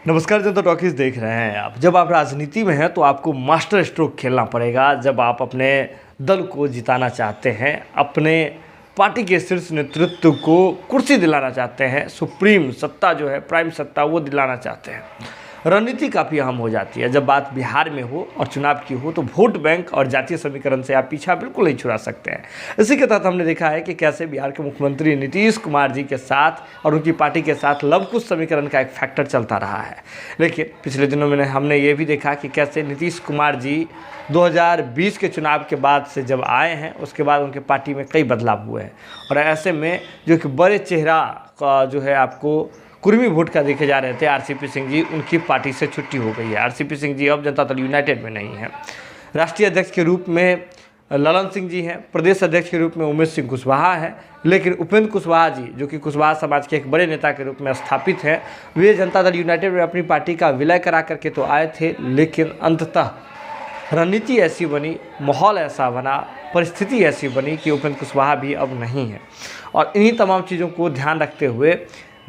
नमस्कार, जनता टॉकीज देख रहे हैं आप। जब आप राजनीति में हैं तो आपको मास्टर स्ट्रोक खेलना पड़ेगा। जब आप अपने दल को जिताना चाहते हैं, अपने पार्टी के शीर्ष नेतृत्व को कुर्सी दिलाना चाहते हैं, सुप्रीम सत्ता जो है, प्राइम सत्ता, वो दिलाना चाहते हैं, रणनीति काफ़ी अहम हो जाती है। जब बात बिहार में हो और चुनाव की हो तो वोट बैंक और जातीय समीकरण से आप पीछा बिल्कुल नहीं छुड़ा सकते हैं। इसी के तहत हमने देखा है कि कैसे बिहार के मुख्यमंत्री नीतीश कुमार जी के साथ और उनकी पार्टी के साथ लवकुश समीकरण का एक फैक्टर चलता रहा है। लेकिन पिछले दिनों में हमने ये भी देखा कि कैसे नीतीश कुमार जी 2020 के चुनाव के बाद से जब आए हैं, उसके बाद उनके पार्टी में कई बदलाव हुए हैं। और ऐसे में जो कि बड़े चेहरा का जो है आपको कुर्मी वोट का देखे जा रहे थे आरसीपी सिंह जी, उनकी पार्टी से छुट्टी हो गई है। आरसीपी सिंह जी अब जनता दल यूनाइटेड में नहीं है। राष्ट्रीय अध्यक्ष के रूप में ललन सिंह जी हैं, प्रदेश अध्यक्ष के रूप में उमेश सिंह कुशवाहा हैं। लेकिन उपेंद्र कुशवाहा जी, जो कि कुशवाहा समाज के एक बड़े नेता के रूप में स्थापित हैं, वे जनता दल यूनाइटेड में अपनी पार्टी का विलय करा करके तो आए थे, लेकिन अंततः रणनीति ऐसी बनी, माहौल ऐसा बना, परिस्थिति ऐसी बनी कि उपेंद्र कुशवाहा भी अब नहीं है। और इन्हीं तमाम चीज़ों को ध्यान रखते हुए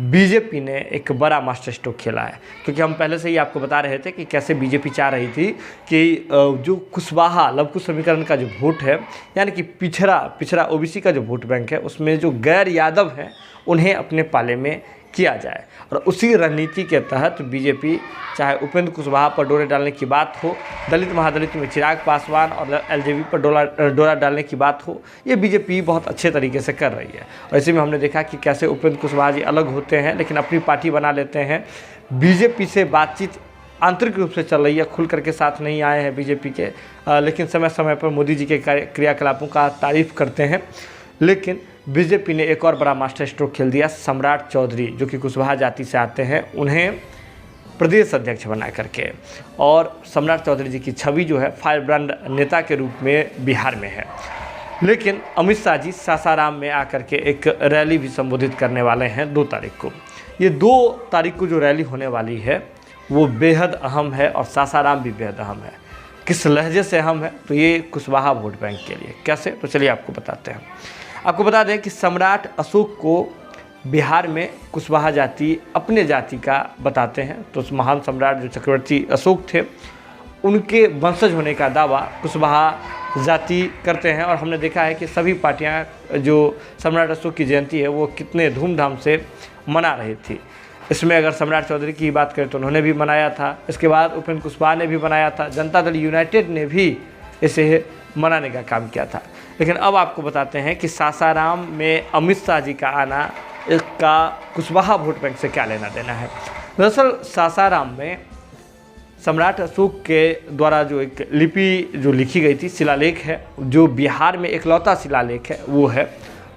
बीजेपी ने एक बड़ा मास्टर स्ट्रोक खेला है। क्योंकि हम पहले से ही आपको बता रहे थे कि कैसे बीजेपी चाह रही थी कि जो कुशवाहा लवकुश समीकरण का जो वोट है, यानी कि पिछड़ा ओबीसी का जो वोट बैंक है, उसमें जो गैर यादव हैं उन्हें अपने पाले में किया जाए। और उसी रणनीति के तहत बीजेपी, चाहे उपेंद्र कुशवाहा पर डोरे डालने की बात हो, दलित महादलित में चिराग पासवान और एलजेपी पर डोरा डालने की बात हो, ये बीजेपी बहुत अच्छे तरीके से कर रही है। और ऐसे में हमने देखा कि कैसे उपेंद्र कुशवाहा जी अलग होते हैं लेकिन अपनी पार्टी बना लेते हैं। बीजेपी से बातचीत आंतरिक रूप से चल रही है, खुल करके साथ नहीं आए हैं बीजेपी के, लेकिन समय समय पर मोदी जी के क्रियाकलापों का तारीफ करते हैं। लेकिन बीजेपी ने एक और बड़ा मास्टर स्ट्रोक खेल दिया। सम्राट चौधरी, जो कि कुशवाहा जाति से आते हैं, उन्हें प्रदेश अध्यक्ष बना करके, और सम्राट चौधरी जी की छवि जो है फायर ब्रांड नेता के रूप में बिहार में है। लेकिन अमित शाह जी सासाराम में आकर के एक रैली भी संबोधित करने वाले हैं 2 तारीख को। ये 2 तारीख को जो रैली होने वाली है वो बेहद अहम है, और सासाराम भी बेहद अहम है। किस लहजे से अहम है? तो ये कुशवाहा वोट बैंक के लिए। कैसे? तो चलिए आपको बताते हैं। आपको बता दें कि सम्राट अशोक को बिहार में कुशवाहा जाति अपने जाति का बताते हैं। तो उस महान सम्राट जो चक्रवर्ती अशोक थे, उनके वंशज होने का दावा कुशवाहा जाति करते हैं। और हमने देखा है कि सभी पार्टियां जो सम्राट अशोक की जयंती है वो कितने धूमधाम से मना रही थी। इसमें अगर सम्राट चौधरी की बात करें तो उन्होंने भी मनाया था, इसके बाद उपेंद्र कुशवाहा ने भी मनाया था, जनता दल यूनाइटेड ने भी इसे मनाने का काम किया था। लेकिन अब आपको बताते हैं कि सासाराम में अमित शाह जी का आना, इसका कुशवाहा वोट बैंक से क्या लेना देना है। दरअसल सासाराम में सम्राट अशोक के द्वारा जो एक लिपि जो लिखी गई थी, शिलालेख है, जो बिहार में एकलौता शिलालेख है, वो है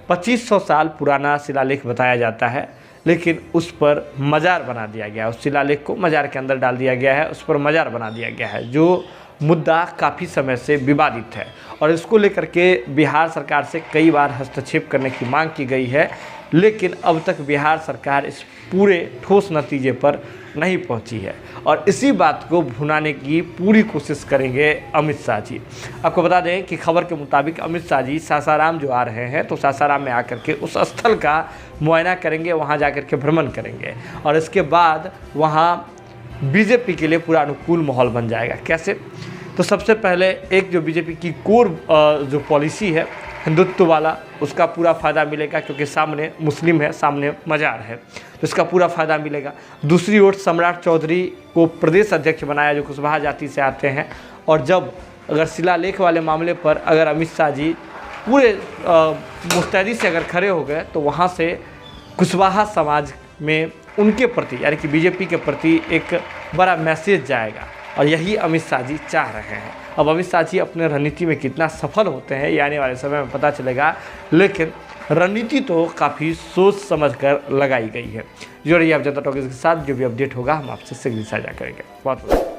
2500 साल पुराना शिलालेख बताया जाता है। लेकिन उस पर मज़ार बना दिया गया, उस शिलालेख को मज़ार के अंदर डाल दिया गया है, उस पर मज़ार बना दिया गया है, जो मुद्दा काफ़ी समय से विवादित है। और इसको लेकर के बिहार सरकार से कई बार हस्तक्षेप करने की मांग की गई है, लेकिन अब तक बिहार सरकार इस पूरे ठोस नतीजे पर नहीं पहुंची है। और इसी बात को भुनाने की पूरी कोशिश करेंगे अमित शाह जी। आपको बता दें कि खबर के मुताबिक अमित शाह जी सासाराम जो आ रहे हैं, तो सासाराम में आकर के उस स्थल का मुआयना करेंगे, वहाँ जा कर के भ्रमण करेंगे, और इसके बाद वहाँ बीजेपी के लिए पूरा अनुकूल माहौल बन जाएगा। कैसे? तो सबसे पहले एक जो बीजेपी की कोर जो पॉलिसी है हिंदुत्व वाला, उसका पूरा फ़ायदा मिलेगा, क्योंकि सामने मुस्लिम है, सामने मज़ार है, तो इसका पूरा फ़ायदा मिलेगा। दूसरी ओर सम्राट चौधरी को प्रदेश अध्यक्ष बनाया, जो कुशवाहा जाति से आते हैं। और जब अगर शिलालेख वाले मामले पर अगर अमित शाह जी पूरे मुस्तैदी से अगर खड़े हो गए, तो वहाँ से कुशवाहा समाज में उनके प्रति, यानी कि बीजेपी के प्रति एक बड़ा मैसेज जाएगा। और यही अमित शाह जी चाह रहे हैं। अब अमित शाह जी अपने रणनीति में कितना सफल होते हैं ये आने वाले समय में पता चलेगा, लेकिन रणनीति तो काफ़ी सोच समझ कर लगाई गई है। जो रही आप जनता टॉकीज के साथ, जो भी अपडेट होगा हम आपसे शीघ्र साझा करेंगे। बहुत बहुत